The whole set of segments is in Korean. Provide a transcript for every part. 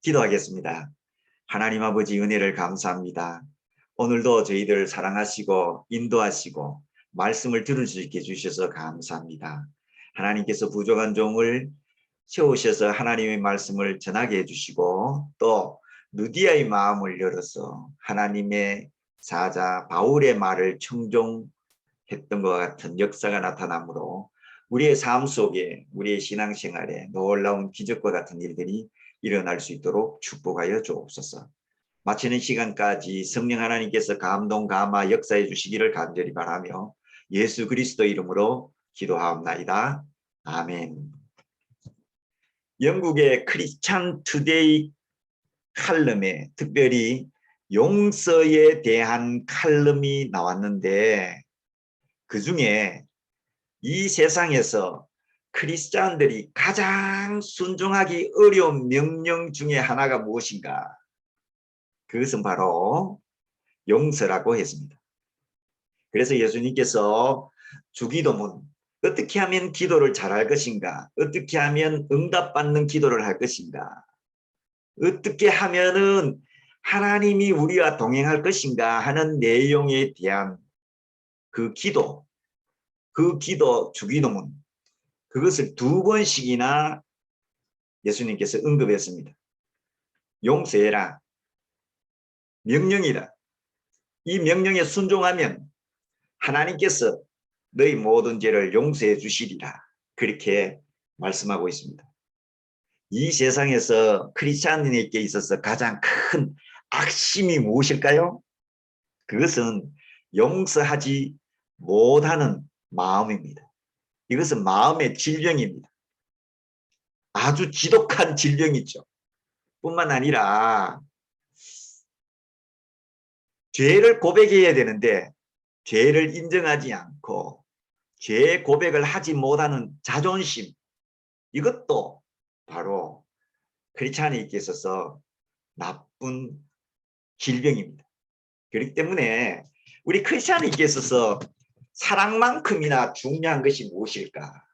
기도하겠습니다. 하나님 아버지 은혜를 감사합니다. 오늘도 저희들 사랑하시고 인도하시고 말씀을 들을 수 있게 해주셔서 감사합니다. 하나님께서 부족한 종을 세우셔서 하나님의 말씀을 전하게 해주시고 또 누디아의 마음을 열어서 하나님의 사자 바울의 말을 청종했던 것과 같은 역사가 나타나므로 우리의 삶 속에 우리의 신앙생활에 놀라운 기적과 같은 일들이 일어날 수 있도록 축복하여 주옵소서. 마치는 시간까지 성령 하나님께서 감동 감화 역사해 주시기를 간절히 바라며 예수 그리스도 이름으로 기도하옵나이다. 아멘. 영국의 크리스찬 투데이 칼럼에 특별히 용서에 대한 칼럼이 나왔는데 그 중에 이 세상에서 크리스찬들이 가장 순종하기 어려운 명령 중에 하나가 무엇인가? 그것은 바로 용서라고 했습니다. 그래서 예수님께서 주기도문 어떻게 하면 기도를 잘할 것인가? 어떻게 하면 응답받는 기도를 할 것인가? 어떻게 하면은 하나님이 우리와 동행할 것인가 하는 내용에 대한 그 기도 주기도문 그것을 2번씩이나 예수님께서 언급했습니다. 용서해라. 명령이다. 이 명령에 순종하면 하나님께서 너희 모든 죄를 용서해 주시리라. 그렇게 말씀하고 있습니다. 이 세상에서 크리스찬에게 있어서 가장 큰 악심이 무엇일까요? 그것은 용서하지 못하는 마음입니다. 이것은 마음의 질병입니다. 아주 지독한 질병이죠. 뿐만 아니라 죄를 고백해야 되는데 죄를 인정하지 않고 죄 고백을 하지 못하는 자존심, 이것도 바로 크리스찬에게 있어서 나쁜 질병입니다. 그렇기 때문에 우리 크리스찬에게 있어서 사랑만큼이나 중요한 것이 무엇일까?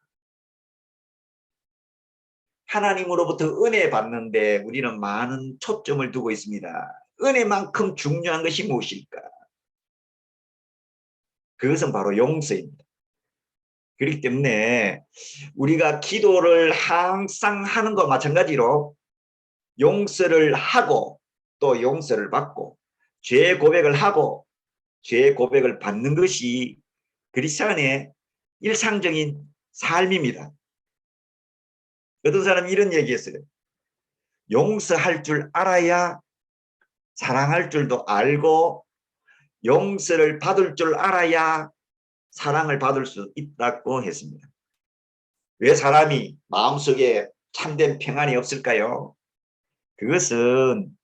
하나님으로부터 은혜 받는데 우리는 많은 초점을 두고 있습니다. 은혜만큼 중요한 것이 무엇일까? 그것은 바로 용서입니다. 그렇기 때문에 우리가 기도를 항상 하는 것과 마찬가지로 용서를 하고 또 용서를 받고 죄 고백을 하고 죄 고백을 받는 것이 크리스찬의 일상적인 삶입니다. 어떤 사람이 이런 얘기했어요. 용서할 줄 알아야 사랑할 줄도 알고 용서를 받을 줄 알아야 사랑을 받을 수 있다고 했습니다. 왜 사람이 마음속에 참된 평안이 없을까요? 그것은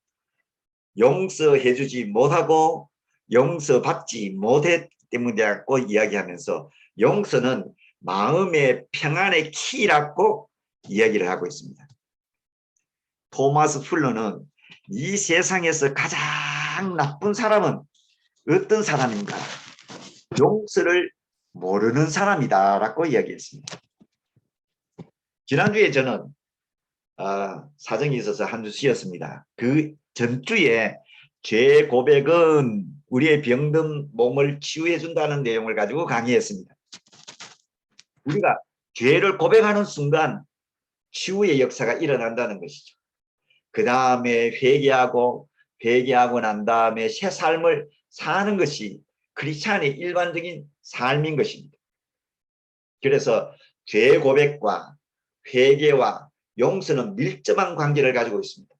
용서해 주지 못하고 용서받지 못했기 때문이라고 이야기하면서 용서는 마음의 평안의 키라고 이야기를 하고 있습니다. 토마스 풀러는 이 세상에서 가장 나쁜 사람은 어떤 사람인가? 용서를 모르는 사람이다 라고 이야기했습니다. 지난주에 저는 사정이 있어서 한 주 쉬었습니다. 그 전주에 죄 고백은 우리의 병든 몸을 치유해 준다는 내용을 가지고 강의했습니다. 우리가 죄를 고백하는 순간 치유의 역사가 일어난다는 것이죠. 그 다음에 회개하고 난 다음에 새 삶을 사는 것이 크리스찬의 일반적인 삶인 것입니다. 그래서 죄 고백과 회개와 용서는 밀접한 관계를 가지고 있습니다.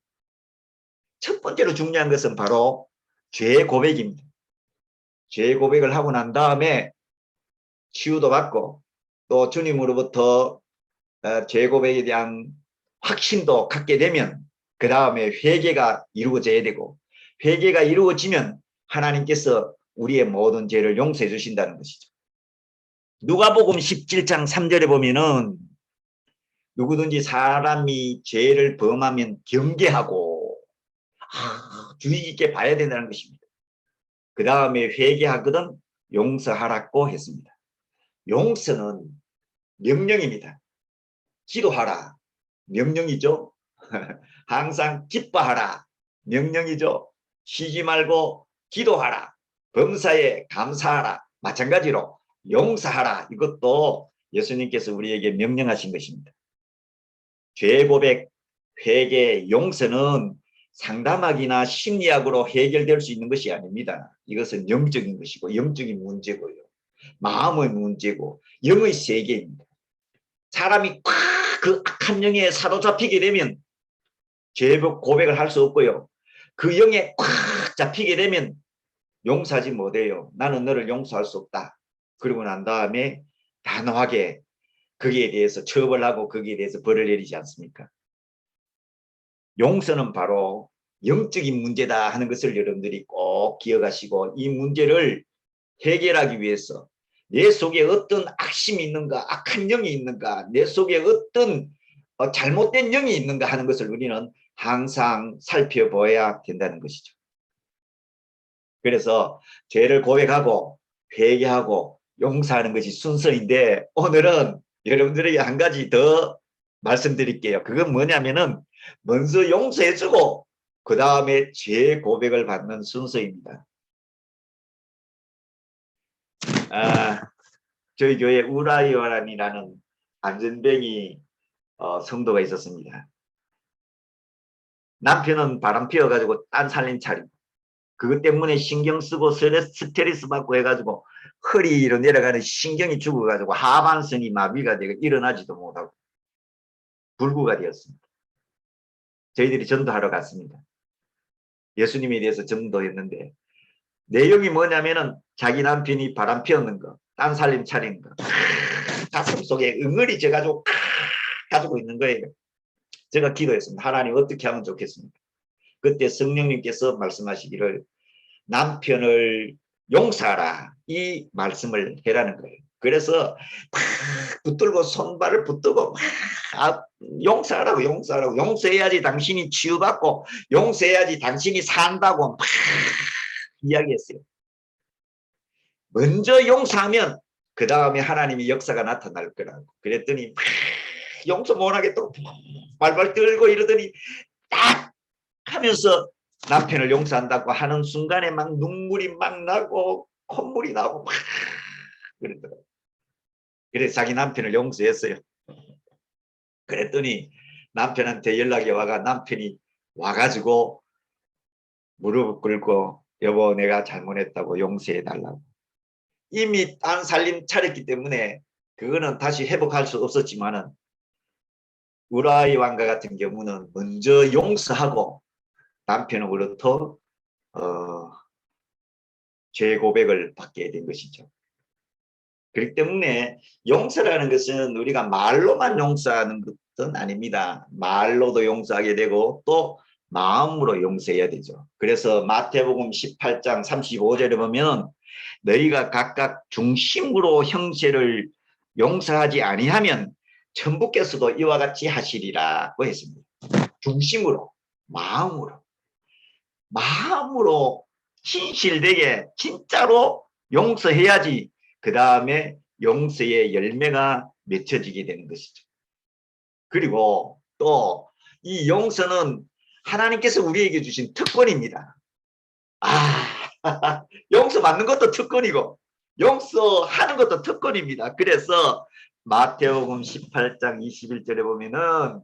첫 번째로 중요한 것은 바로 죄 고백입니다. 죄 고백을 하고 난 다음에 치유도 받고 또 주님으로부터 죄 고백에 대한 확신도 갖게 되면 그 다음에 회개가 이루어져야 되고 회개가 이루어지면 하나님께서 우리의 모든 죄를 용서해 주신다는 것이죠. 누가복음 17장 3절에 보면은 누구든지 사람이 죄를 범하면 경계하고 주의 깊게 봐야 된다는 것입니다. 그 다음에 회개하거든 용서하라고 했습니다. 용서는 명령입니다. 기도하라. 명령이죠. 항상 기뻐하라. 명령이죠. 쉬지 말고 기도하라. 범사에 감사하라. 마찬가지로 용서하라. 이것도 예수님께서 우리에게 명령하신 것입니다. 죄 고백, 회개, 용서는 상담학이나 심리학으로 해결될 수 있는 것이 아닙니다. 이것은 영적인 것이고 영적인 문제고요. 마음의 문제고 영의 세계입니다. 사람이 꽉 그 악한 영에 사로잡히게 되면 죄 고백을 할 수 없고요. 그 영에 꽉 잡히게 되면 용서하지 못해요. 나는 너를 용서할 수 없다. 그러고 난 다음에 단호하게 거기에 대해서 처벌하고 거기에 대해서 벌을 내리지 않습니까? 용서는 바로 영적인 문제다 하는 것을 여러분들이 꼭 기억하시고 이 문제를 해결하기 위해서 내 속에 어떤 악심이 있는가, 악한 영이 있는가, 내 속에 어떤 잘못된 영이 있는가 하는 것을 우리는 항상 살펴봐야 된다는 것이죠. 그래서 죄를 고백하고 회개하고 용서하는 것이 순서인데 오늘은 여러분들에게 한 가지 더 말씀드릴게요. 그건 뭐냐면은 먼저 용서해주고 그 다음에 죄 고백을 받는 순서입니다. 저희 교회 우라이와란이라는 안전뱅이 성도가 있었습니다. 남편은 바람 피워가지고 딴 살림 차리고 그것 때문에 신경 쓰고 스트레스 받고 해가지고 허리로 내려가는 신경이 죽어가지고 하반선이 마비가 되고 일어나지도 못하고 불구가 되었습니다. 저희들이 전도하러 갔습니다. 예수님에 대해서 전도했는데 내용이 뭐냐면은 자기 남편이 바람 피우는 거, 딴 살림 차리는 거 가슴 속에 응어리 져가지고 가지고 있는 거예요. 제가 기도했습니다. 하나님 어떻게 하면 좋겠습니까? 그때 성령님께서 말씀하시기를 남편을 용서하라 이 말씀을 해라는 거예요. 그래서 막 붙들고 손발을 붙들고 막 용서하라고 용서하라고 용서해야지 당신이 치유받고 용서해야지 당신이 산다고 막 이야기했어요. 먼저 용서하면 그 다음에 하나님의 역사가 나타날 거라고. 그랬더니 용서 못하겠다고 발발 떨고 이러더니 딱 하면서 남편을 용서한다고 하는 순간에 막 눈물이 막 나고 콧물이 나고 막 그랬더라고요. 그래서 자기 남편을 용서했어요. 그랬더니 남편한테 연락이 와가 남편이 와가지고 무릎을 꿇고 여보 내가 잘못했다고 용서해달라고. 이미 딴 살림 차렸기 때문에 그거는 다시 회복할 수 없었지만은 우라이 왕과 같은 경우는 먼저 용서하고 남편으로부터 죄 고백을 받게 된 것이죠. 그렇기 때문에 용서라는 것은 우리가 말로만 용서하는 것은 아닙니다. 말로도 용서하게 되고 또 마음으로 용서해야 되죠. 그래서 마태복음 18장 35절에 보면 너희가 각각 중심으로 형제를 용서하지 아니하면 천부께서도 이와 같이 하시리라고 했습니다. 중심으로, 마음으로 진실되게 진짜로 용서해야지 그 다음에 용서의 열매가 맺혀지게 되는 것이죠. 그리고 또 이 용서는 하나님께서 우리에게 주신 특권입니다. 용서 받는 것도 특권이고 용서하는 것도 특권입니다. 그래서 마태복음 18장 21절에 보면은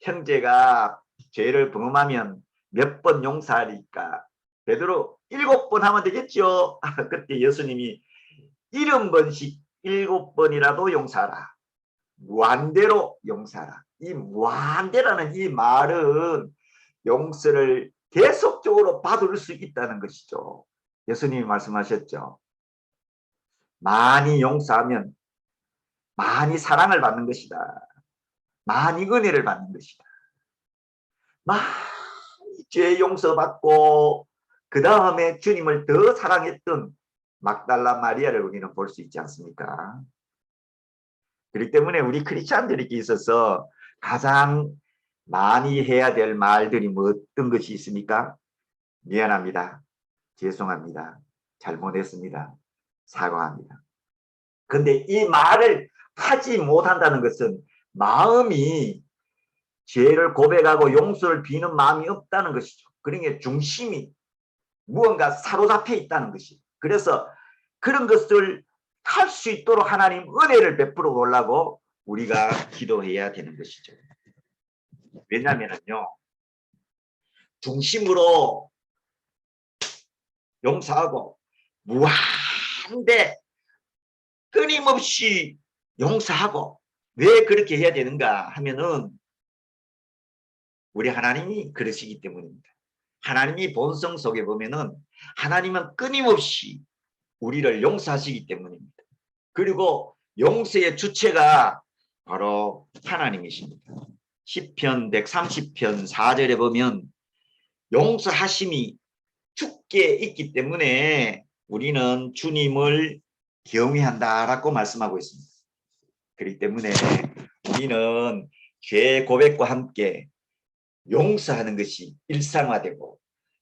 형제가 죄를 범하면 몇 번 용서하리까? 베드로 7번 하면 되겠죠. 그때 예수님이 70번씩 7번이라도 용서하라. 무한대로 용서하라. 이 무한대라는 이 말은 용서를 계속적으로 받을 수 있다는 것이죠. 예수님이 말씀하셨죠. 많이 용서하면 많이 사랑을 받는 것이다. 많이 은혜를 받는 것이다. 많이 죄 용서받고 그 다음에 주님을 더 사랑했던 막달라 마리아를 우리는 볼 수 있지 않습니까? 그렇기 때문에 우리 크리스찬들에게 있어서 가장 많이 해야 될 말들이 뭐 어떤 것이 있습니까? 미안합니다. 죄송합니다. 잘못했습니다. 사과합니다. 근데 이 말을 하지 못한다는 것은 마음이 죄를 고백하고 용서를 비는 마음이 없다는 것이죠. 그러니까 중심이 무언가 사로잡혀 있다는 것이. 그래서 그런 것을 할 수 있도록 하나님 은혜를 베풀어 보려고 우리가 기도해야 되는 것이죠. 왜냐하면요, 중심으로 용서하고 무한대 끊임없이 용서하고 왜 그렇게 해야 되는가 하면은 우리 하나님이 그러시기 때문입니다. 하나님이 본성 속에 보면은 하나님은 끊임없이 우리를 용서하시기 때문입니다. 그리고 용서의 주체가 바로 하나님이십니다. 시편 130편 4절에 보면 용서하심이 주께 있기 때문에 우리는 주님을 경외한다라고 말씀하고 있습니다. 그렇기 때문에 우리는 죄 고백과 함께 용서하는 것이 일상화되고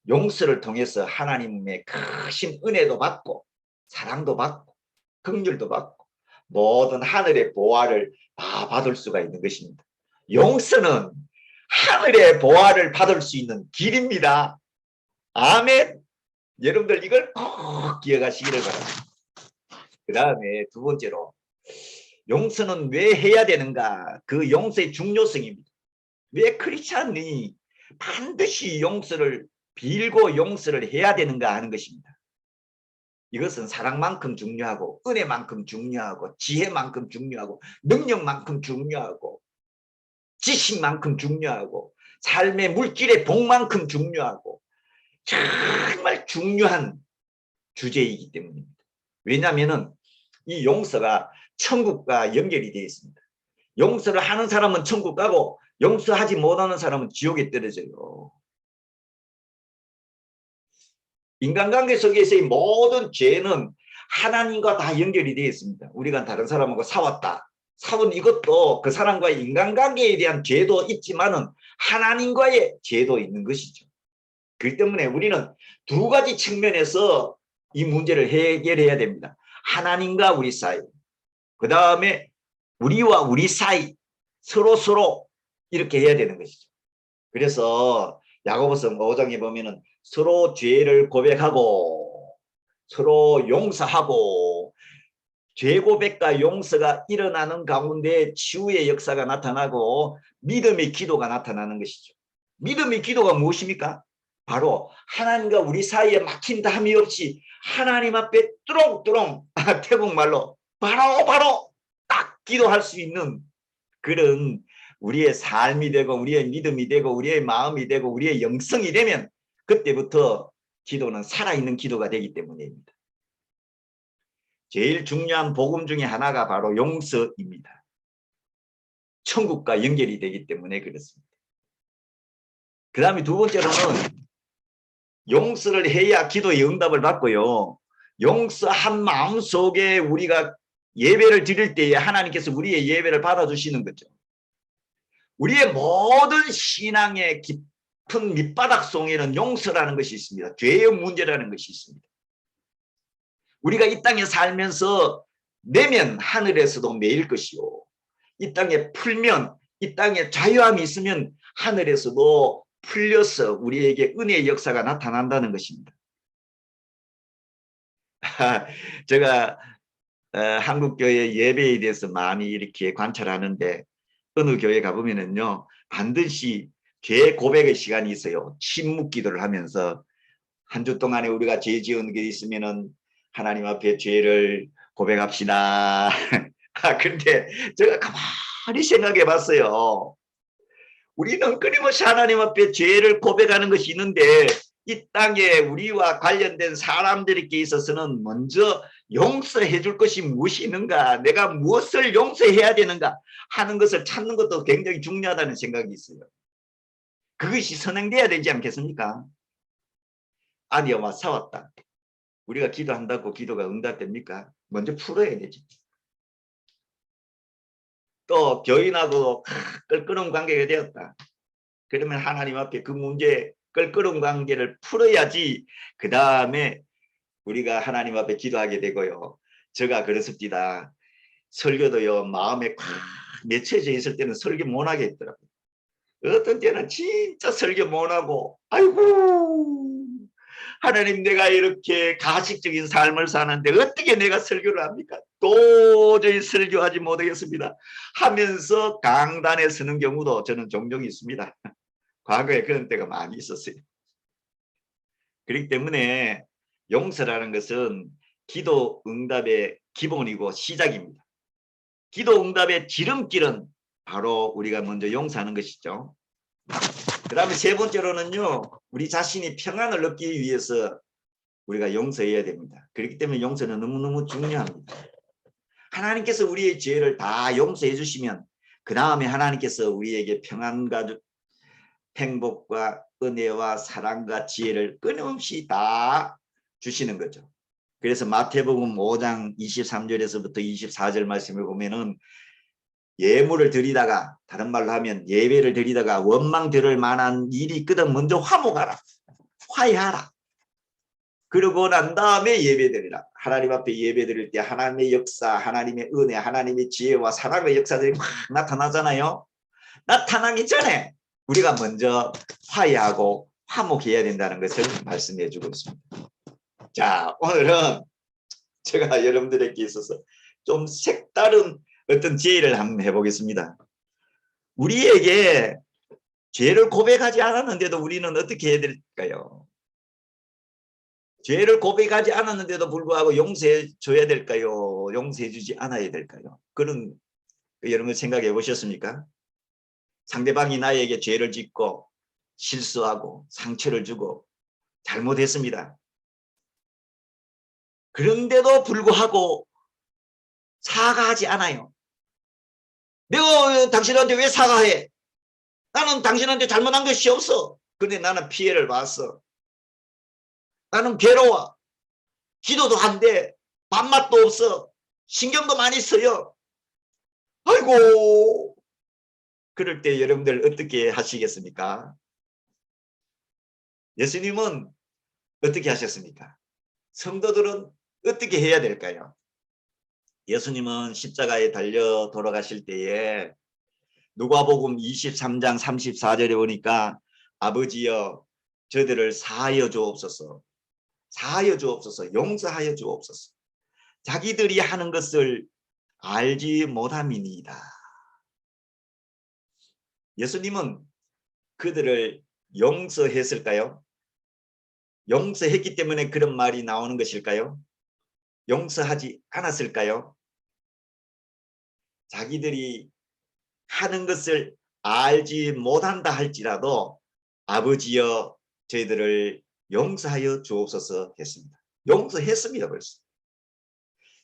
용서를 통해서 하나님의 크신 은혜도 받고 사랑도 받고 긍휼도 받고 모든 하늘의 보화를 다 받을 수가 있는 것입니다. 용서는 하늘의 보화를 받을 수 있는 길입니다. 아멘. 여러분들 이걸 꼭 기억하시기를 바랍니다. 그 다음에 두 번째로 용서는 왜 해야 되는가? 그 용서의 중요성입니다. 왜 크리스찬이 반드시 용서를 빌고 용서를 해야 되는가 하는 것입니다. 이것은 사랑만큼 중요하고 은혜만큼 중요하고 지혜만큼 중요하고 능력만큼 중요하고 지식만큼 중요하고 삶의 물질의 복만큼 중요하고 정말 중요한 주제이기 때문입니다. 왜냐하면 이 용서가 천국과 연결이 되어 있습니다. 용서를 하는 사람은 천국 가고 용서하지 못하는 사람은 지옥에 떨어져요. 인간관계 속에서의 모든 죄는 하나님과 다 연결이 되어 있습니다. 우리가 다른 사람하고 싸웠다. 싸운 이것도 그 사람과의 인간관계에 대한 죄도 있지만은 하나님과의 죄도 있는 것이죠. 그렇기 때문에 우리는 두 가지 측면에서 이 문제를 해결해야 됩니다. 하나님과 우리 사이, 그 다음에 우리와 우리 사이 서로 이렇게 해야 되는 것이죠. 그래서 야고보서 5장에 보면은 서로 죄를 고백하고 서로 용서하고 죄 고백과 용서가 일어나는 가운데 치유의 역사가 나타나고 믿음의 기도가 나타나는 것이죠. 믿음의 기도가 무엇입니까? 바로 하나님과 우리 사이에 막힌 담이 없이 하나님 앞에 뚜렁뚜렁 태국말로 바로 딱 기도할 수 있는 그런 우리의 삶이 되고 우리의 믿음이 되고 우리의 마음이 되고 우리의 영성이 되면 그때부터 기도는 살아있는 기도가 되기 때문입니다. 제일 중요한 복음 중에 하나가 바로 용서입니다. 천국과 연결이 되기 때문에 그렇습니다. 그 다음에 두 번째로는 용서를 해야 기도의 응답을 받고요. 용서한 마음속에 우리가 예배를 드릴 때에 하나님께서 우리의 예배를 받아주시는 거죠. 우리의 모든 신앙의 깊은 밑바닥 속에는 용서라는 것이 있습니다. 죄의 문제라는 것이 있습니다. 우리가 이 땅에 살면서 내면 하늘에서도 매일 것이요. 이 땅에 풀면 이 땅에 자유함이 있으면 하늘에서도 풀려서 우리에게 은혜의 역사가 나타난다는 것입니다. 제가 한국교회 예배에 대해서 많이 이렇게 관찰하는데 어느 교회 가보면은요 반드시 죄 고백의 시간이 있어요. 침묵 기도를 하면서 한 주 동안에 우리가 죄 지은 게 있으면은 하나님 앞에 죄를 고백합시다. 근데 제가 가만히 생각해 봤어요. 우리는 끊임없이 하나님 앞에 죄를 고백하는 것이 있는데 이 땅에 우리와 관련된 사람들에게 있어서는 먼저 용서해 줄 것이 무엇이 있는가, 내가 무엇을 용서해야 되는가 하는 것을 찾는 것도 굉장히 중요하다는 생각이 있어요. 그것이 선행돼야 되지 않겠습니까? 아니와 싸웠다. 우리가 기도한다고 기도가 응답됩니까? 먼저 풀어야 되지. 또 교인하고 껄끄러운 관계가 되었다. 그러면 하나님 앞에 그 문제 껄끄러운 관계를 풀어야지 그 다음에 우리가 하나님 앞에 기도하게 되고요. 제가 그렇습니다. 설교도요 마음에 꽉 맺혀져 있을 때는 설교 못하게 했더라고요. 어떤 때는 진짜 설교 못하고 아이고 하나님 내가 이렇게 가식적인 삶을 사는데 어떻게 내가 설교를 합니까? 도저히 설교하지 못하겠습니다 하면서 강단에 서는 경우도 저는 종종 있습니다. 과거에 그런 때가 많이 있었어요. 그렇기 때문에 용서라는 것은 기도 응답의 기본이고 시작입니다. 기도 응답의 지름길은 바로 우리가 먼저 용서하는 것이죠. 그 다음에 세 번째로는요, 우리 자신이 평안을 얻기 위해서 우리가 용서해야 됩니다. 그렇기 때문에 용서는 너무너무 중요합니다. 하나님께서 우리의 죄를 다 용서해 주시면 그 다음에 하나님께서 우리에게 평안과 행복과 은혜와 사랑과 지혜를 끊임없이 다 주시는 거죠. 그래서 마태복음 5장 23절에서부터 24절 말씀을 보면은 예물을 드리다가 다른 말로 하면 예배를 드리다가 원망 들을 만한 일이 있거든 먼저 화목하라. 화해하라. 그러고 난 다음에 예배드리라. 하나님 앞에 예배드릴 때 하나님의 역사, 하나님의 은혜, 하나님의 지혜와 사랑의 역사들이 막 나타나잖아요. 나타나기 전에 우리가 먼저 화해하고 화목해야 된다는 것을 말씀해 주고 있습니다. 자, 오늘은 제가 여러분들에게 있어서 좀 색다른 어떤 제의를 한번 해보겠습니다. 우리에게 죄를 고백하지 않았는데도 우리는 어떻게 해야 될까요? 죄를 고백하지 않았는데도 불구하고 용서해 줘야 될까요? 용서해 주지 않아야 될까요? 그런 여러분 생각해 보셨습니까? 상대방이 나에게 죄를 짓고 실수하고 상처를 주고 잘못했습니다. 그런데도 불구하고 사과하지 않아요. 내가 당신한테 왜 사과해? 나는 당신한테 잘못한 것이 없어. 근데 나는 피해를 봤어. 나는 괴로워. 기도도 안 돼. 밥맛도 없어. 신경도 많이 써요. 아이고. 그럴 때 여러분들 어떻게 하시겠습니까? 예수님은 어떻게 하셨습니까? 성도들은 어떻게 해야 될까요? 예수님은 십자가에 달려 돌아가실 때에 누가복음 23장 34절에 보니까 아버지여 저들을 사하여 주옵소서. 사하여 주옵소서. 용서하여 주옵소서. 자기들이 하는 것을 알지 못함이니이다. 예수님은 그들을 용서했을까요? 용서했기 때문에 그런 말이 나오는 것일까요? 용서하지 않았을까요? 자기들이 하는 것을 알지 못한다 할지라도 아버지여 저희들을 용서하여 주옵소서 했습니다. 용서했습니다. 벌써.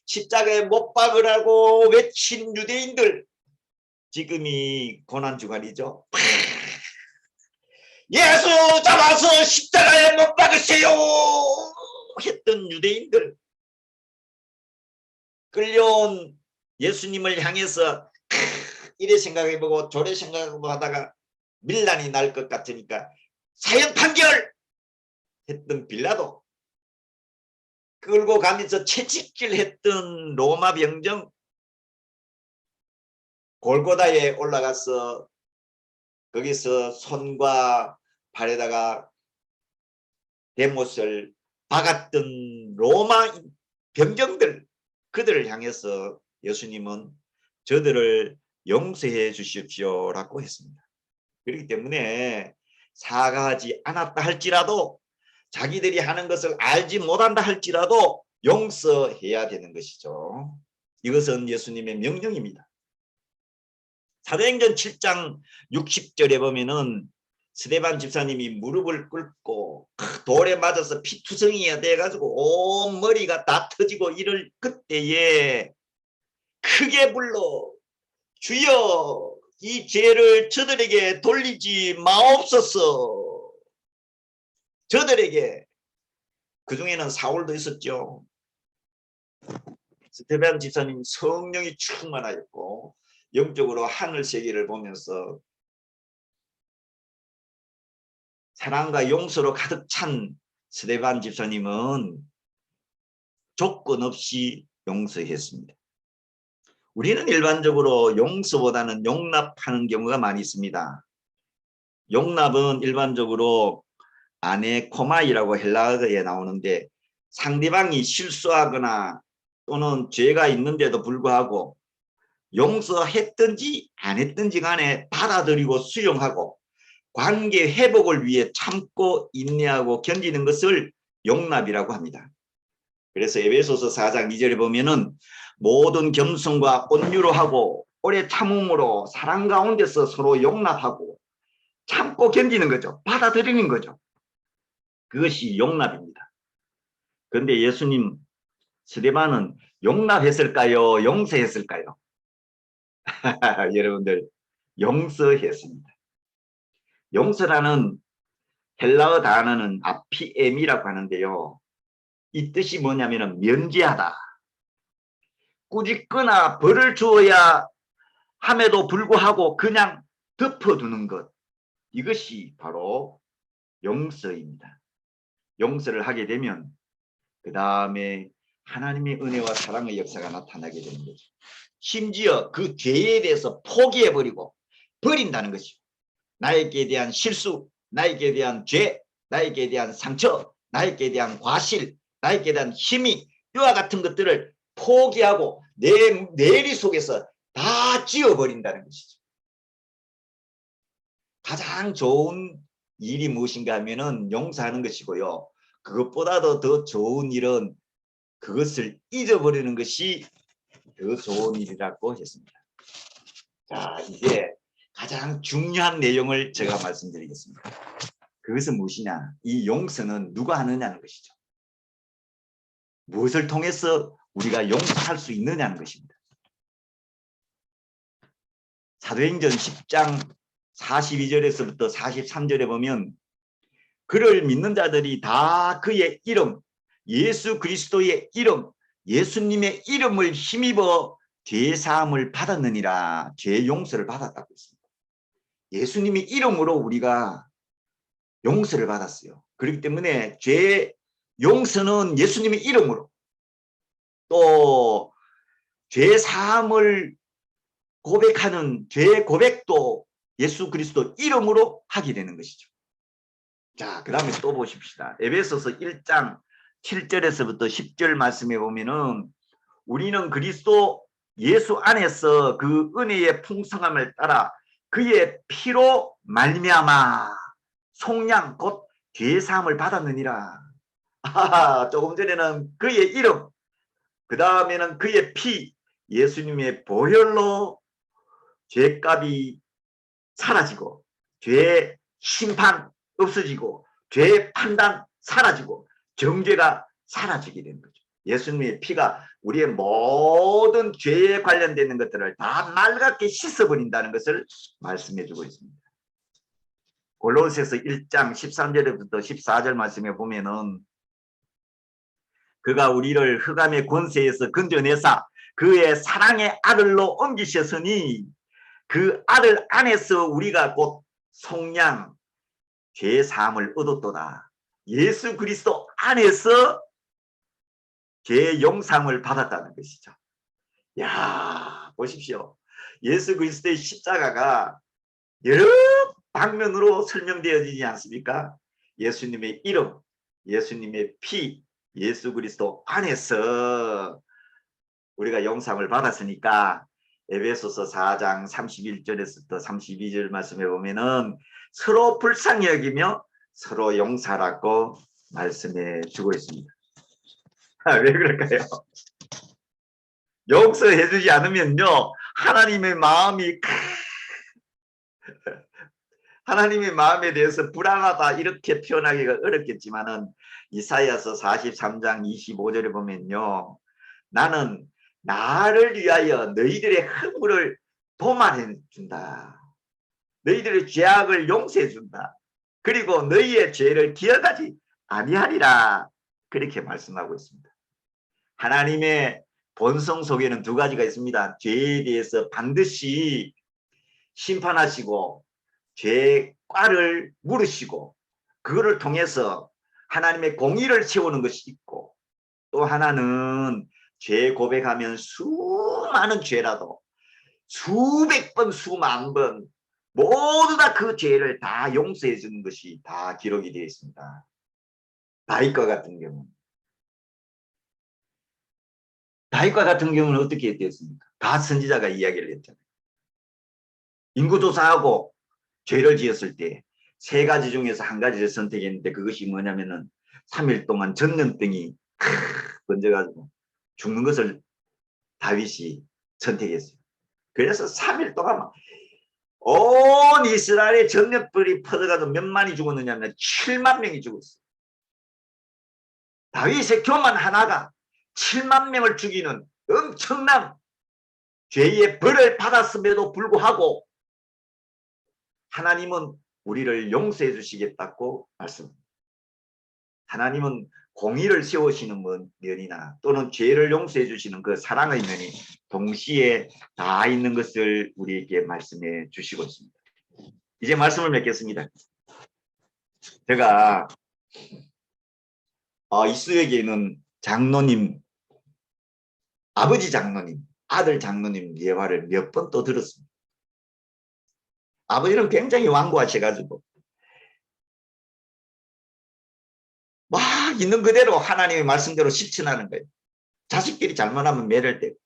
십자가에 못 박으라고 외친 유대인들 지금이 고난주간이죠. 예수 잡아서 십자가에 못 박으세요 했던 유대인들 끌려온 예수님을 향해서 이래 생각해보고 저래 생각해보고 하다가 밀란이 날 것 같으니까 사형 판결 했던 빌라도 끌고 가면서 채찍질했던 로마 병정 골고다에 올라가서 거기서 손과 발에다가 대못을 박았던 로마 병정들 그들을 향해서 예수님은 저들을 용서해 주십시오라고 했습니다. 그렇기 때문에 사과하지 않았다 할지라도 자기들이 하는 것을 알지 못한다 할지라도 용서해야 되는 것이죠. 이것은 예수님의 명령입니다. 사도행전 7장 60절에 보면은 스데반 집사님이 무릎을 꿇고 돌에 맞아서 피투성이가 돼가지고 온 머리가 다 터지고 이럴 그때에 크게 불러 주여 이 죄를 저들에게 돌리지 마옵소서. 저들에게 그 중에는 사울도 있었죠. 스데반 집사님 성령이 충만하였고 영적으로 하늘 세계를 보면서 사랑과 용서로 가득 찬 스데반 집사님은 조건 없이 용서했습니다. 우리는 일반적으로 용서보다는 용납하는 경우가 많이 있습니다. 용납은 일반적으로 아네코마이라고 헬라어에 나오는데 상대방이 실수하거나 또는 죄가 있는데도 불구하고 용서했든지 안 했든지 간에 받아들이고 수용하고 관계 회복을 위해 참고 인내하고 견디는 것을 용납이라고 합니다. 그래서 에베소서 4장 2절에 보면은 모든 겸손과 온유로 하고 오래 참음으로 사랑 가운데서 서로 용납하고 참고 견디는 거죠. 받아들이는 거죠. 그것이 용납입니다. 그런데 예수님 스데반은 용납했을까요? 용서했을까요? 여러분들 용서했습니다. 용서라는 헬라어 단어는 아피엠이라고 하는데요. 이 뜻이 뭐냐면 면제하다. 꾸짖거나 벌을 주어야 함에도 불구하고 그냥 덮어두는 것. 이것이 바로 용서입니다. 용서를 하게 되면 그 다음에 하나님의 은혜와 사랑의 역사가 나타나게 되는 거죠. 심지어 그 죄에 대해서 포기해버리고 버린다는 것이죠. 나에게 대한 실수, 나에게 대한 죄, 나에게 대한 상처, 나에게 대한 과실, 나에게 대한 힘이 이와 같은 것들을 포기하고 내 내리 속에서 다 지워버린다는 것이죠. 가장 좋은 일이 무엇인가 하면은 용서하는 것이고요. 그것보다도 더 좋은 일은 그것을 잊어버리는 것이 더 좋은 일이라고 했습니다. 자, 이제 가장 중요한 내용을 제가 말씀드리겠습니다. 그것은 무엇이냐? 이 용서는 누가 하느냐는 것이죠. 무엇을 통해서 우리가 용서할 수 있느냐는 것입니다. 사도행전 10장 42절에서부터 43절에 보면 그를 믿는 자들이 다 그의 이름, 예수 그리스도의 이름, 예수님의 이름을 힘입어 죄사함을 받았느니라. 죄 용서를 받았다고 했습니다. 예수님의 이름으로 우리가 용서를 받았어요. 그렇기 때문에 죄 용서는 예수님의 이름으로, 또 죄사함을 고백하는 죄 고백도 예수 그리스도 이름으로 하게 되는 것이죠. 자, 그 다음에 또 보십시다. 에베소서 1장 7절에서부터 10절 말씀에 보면은 우리는 그리스도 예수 안에서 그 은혜의 풍성함을 따라 그의 피로 말미암아 속량 곧 죄사함을 받았느니라. 조금 전에는 그의 이름, 그 다음에는 그의 피, 예수님의 보혈로 죄값이 사라지고 죄 심판 없어지고 죄 판단 사라지고 정죄가 사라지게 되는 거죠. 예수님의 피가 우리의 모든 죄에 관련되는 것들을 다 맑게 씻어버린다는 것을 말씀해 주고 있습니다. 골로새서 1장 13절부터 14절 말씀에 보면은 그가 우리를 흑암의 권세에서 건져내사 그의 사랑의 아들로 옮기셨으니 그 아들 안에서 우리가 곧 속량 죄 사함을 얻었도다. 예수 그리스도 안에서 죄 용서함을 받았다는 것이죠. 야, 보십시오. 예수 그리스도의 십자가가 여러 방면으로 설명되어지지 않습니까? 예수님의 이름, 예수님의 피, 예수 그리스도 안에서 우리가 용서함을 받았으니까 에베소서 4장 31절에서부터 32절 말씀해 보면은 서로 불쌍히 여기며 서로 용서하라고 말씀해 주고 있습니다. 왜 그럴까요? 용서해 주지 않으면요 하나님의 마음이 하나님의 마음에 대해서 불안하다 이렇게 표현하기가 어렵겠지만은 이사야서 43장 25절에 보면요 나는 나를 위하여 너희들의 허물을 도말해 준다. 너희들의 죄악을 용서해 준다. 그리고 너희의 죄를 기억하지 아니하리라. 그렇게 말씀하고 있습니다. 하나님의 본성 속에는 두 가지가 있습니다. 죄에 대해서 반드시 심판하시고 죄과를 물으시고 그거를 통해서 하나님의 공의를 세우는 것이 있고 또 하나는 죄 고백하면 수많은 죄라도 수백 번 수만 번 모두 다 그 죄를 다 용서해 주는 것이 다 기록이 되어 있습니다. 다윗과 같은 경우. 다윗과 같은 경우는 어떻게 됐습니까? 다 선지자가 이야기를 했잖아요. 인구조사하고 죄를 지었을 때 세 가지 중에서 한 가지를 선택했는데 그것이 뭐냐면은 3일 동안 전염병이 번져가지고 죽는 것을 다윗이 선택했어요. 그래서 3일 동안 온 이스라엘의 전염병이 퍼져가지고 몇 만이 죽었느냐면 7만 명이 죽었어요. 다윗의 교만 하나가 7만 명을 죽이는 엄청난 죄의 벌을 받았음에도 불구하고 하나님은 우리를 용서해 주시겠다고 말씀합니다. 하나님은 공의를 세우시는 면이나 또는 죄를 용서해 주시는 그 사랑의 면이 동시에 다 있는 것을 우리에게 말씀해 주시고 있습니다. 이제 말씀을 맺겠습니다. 제가 이스라엘에는 장로님, 아버지 장로님, 아들 장로님 예화를 몇 번 또 들었습니다. 아버지는 굉장히 완고하셔가지고 막 있는 그대로 하나님의 말씀대로 실천하는 거예요. 자식끼리 잘못하면 매를 대고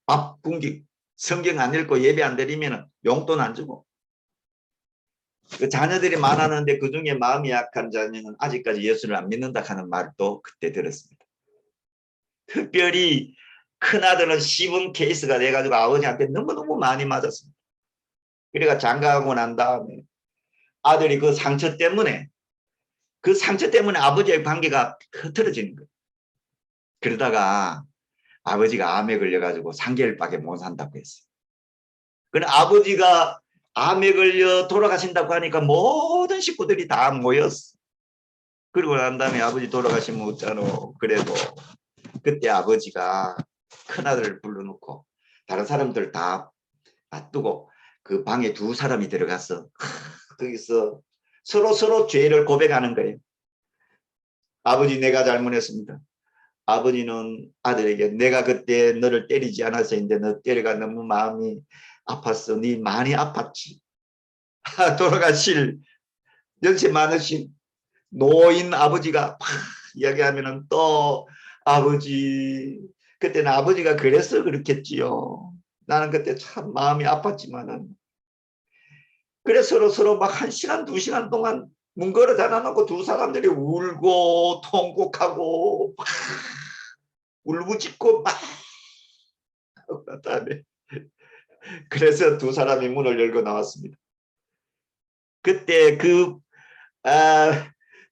밥 굶기, 성경 안 읽고 예배 안 드리면 용돈 안 주고. 그 자녀들이 많았는데 그중에 마음이 약한 자녀는 아직까지 예수를 안 믿는다 하는 말도 그때 들었습니다. 특별히 큰아들은 시범 케이스가 돼가지고 아버지한테 너무너무 많이 맞았습니다. 그래가 장가가고 난 다음에 아들이 그 상처 때문에 아버지의 관계가 흐트러지는 거예요. 그러다가 아버지가 암에 걸려가지고 3개월밖에 못 산다고 했어요. 그래 아버지가 암에 걸려 돌아가신다고 하니까 모든 식구들이 다 모였어. 그리고 난 다음에 아버지 돌아가시면 어쩌노. 그래도 그때 아버지가 큰아들을 불러놓고 다른 사람들 다 놔두고 그 방에 두 사람이 들어가서 거기서 서로 죄를 고백하는 거예요. 아버지 내가 잘못했습니다. 아버지는 아들에게 내가 그때 너를 때리지 않았었는데 너 때려가 너무 마음이 아팠어. 네 많이 아팠지. 돌아가실 연세 많으신 노인 아버지가 막 이야기하면은 또 아버지 그때는 아버지가 그래서 그렇겠지요. 나는 그때 참 마음이 아팠지만은 그래 서로 막 1시간 2시간 동안 문 걸어 닫아놓고 두 사람들이 울고 통곡하고 막 울부짖고 막 그다음에 그래서 두 사람이 문을 열고 나왔습니다. 그때 그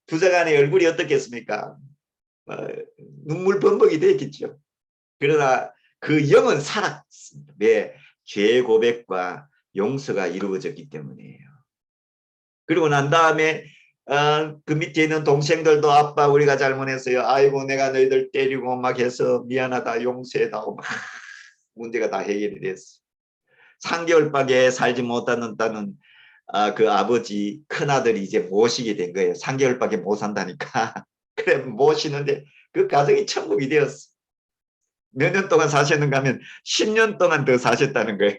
부자간의 얼굴이 어떻겠습니까? 눈물 범벅이 됐겠죠. 그러나 그 영은 살았습니다. 왜? 죄 고백과 용서가 이루어졌기 때문이에요. 그리고 난 다음에 그 밑에 있는 동생들도 아빠 우리가 잘못했어요. 아이고 내가 너희들 때리고 막 해서 미안하다 용서해다고 막 문제가 다 해결이 됐어. 3개월밖에 살지 못한다는 그 아버지 큰아들이 이제 모시게 된 거예요. 3개월밖에 못 산다니까. 그래 모시는데 그 가정이 천국이 되었어. 몇 년 동안 사셨는가 하면 10년 동안 더 사셨다는 거예요.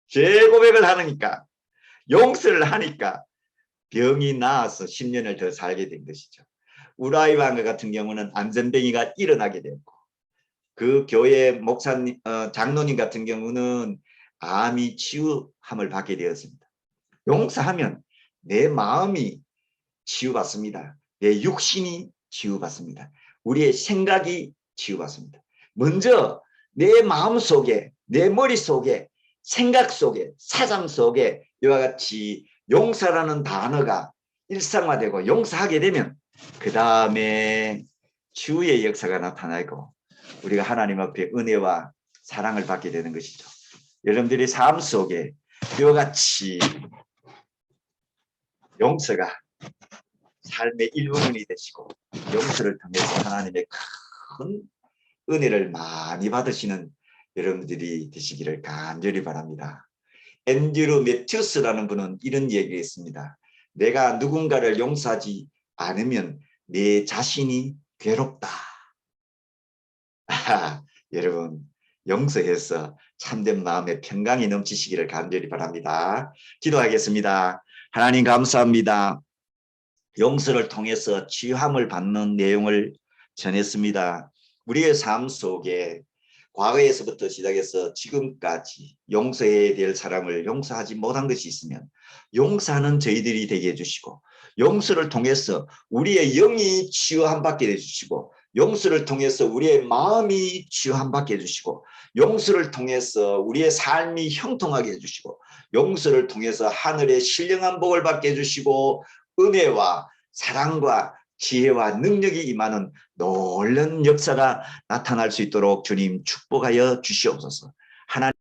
죄 고백을 하니까 용서를 하니까 병이 나아서 10년을 더 살게 된 것이죠. 우라이 왕과 같은 경우는 안전병이가 일어나게 됐고 그 교회 목사님 장로님 같은 경우는 암이 치유함을 받게 되었습니다. 용서하면 내 마음이 치유받습니다. 내 육신이 치유받습니다. 우리의 생각이 치유받습니다. 먼저 내 마음속에 내 머릿속에 생각 속에 사상 속에 이와 같이 용서라는 단어가 일상화되고 용서하게 되면 그 다음에 치유의 역사가 나타나고 우리가 하나님 앞에 은혜와 사랑을 받게 되는 것이죠. 여러분들이 삶 속에 이와 같이 용서가 삶의 일부분이 되시고 용서를 통해서 하나님의 큰 은혜를 많이 받으시는 여러분들이 되시기를 간절히 바랍니다. 앤드류 매튜스라는 분은 이런 얘기를 했습니다. 내가 누군가를 용서하지 않으면 내 자신이 괴롭다. 여러분 용서해서 참된 마음의 평강이 넘치시기를 간절히 바랍니다. 기도하겠습니다. 하나님 감사합니다. 용서를 통해서 치유함을 받는 내용을 전했습니다. 우리의 삶 속에 과거에서부터 시작해서 지금까지 용서해야 될 사람을 용서하지 못한 것이 있으면 용서하는 저희들이 되게 해주시고, 용서를 통해서 우리의 영이 치유함 받게 해주시고, 용서를 통해서 우리의 마음이 치유함 받게 해주시고, 용서를 통해서 우리의 삶이 형통하게 해주시고, 용서를 통해서 하늘의 신령한 복을 받게 해주시고, 은혜와 사랑과 지혜와 능력이 임하는 놀라운 역사가 나타날 수 있도록 주님 축복하여 주시옵소서. 하나님